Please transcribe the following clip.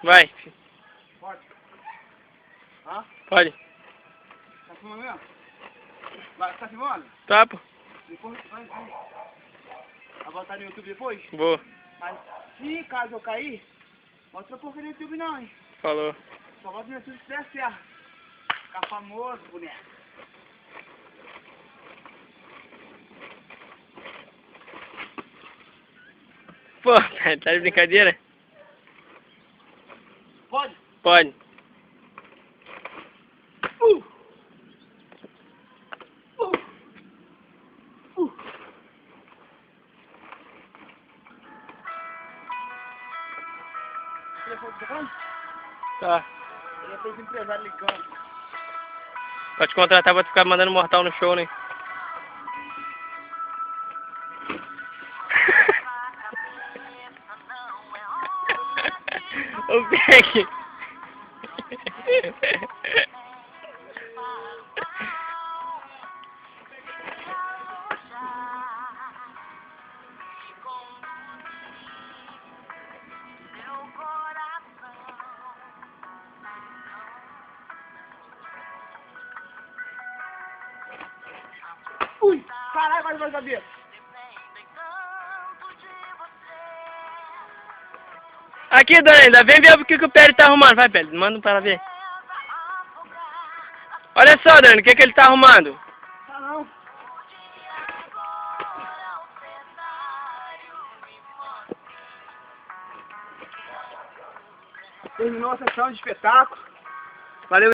Vai. Pode. Hã? Pode. Tá filmando mesmo? Vai, tá filmando? Tá, pô. Depois, vai. Vai botar no YouTube depois? Boa. Mas se caso eu cair, mostra a porca no YouTube não, hein? Falou. Só bota no YouTube se der certo. Ficar famoso, boneco. Pô, tá de brincadeira? Pode? Pode. O telefone tá falando? Tá. Ele é os empresários ligando. Pode contratar pra tu ficar mandando mortal no show, né? Ô, Beck. Ui! Caralho, vai saber. Aqui, dona Ainda, vem ver o que o Pérez tá arrumando. Vai, Pérez, manda pra ela ver. Olha só, Dani, o que ele tá arrumando? Tá não. Terminou a sessão de espetáculo. Valeu.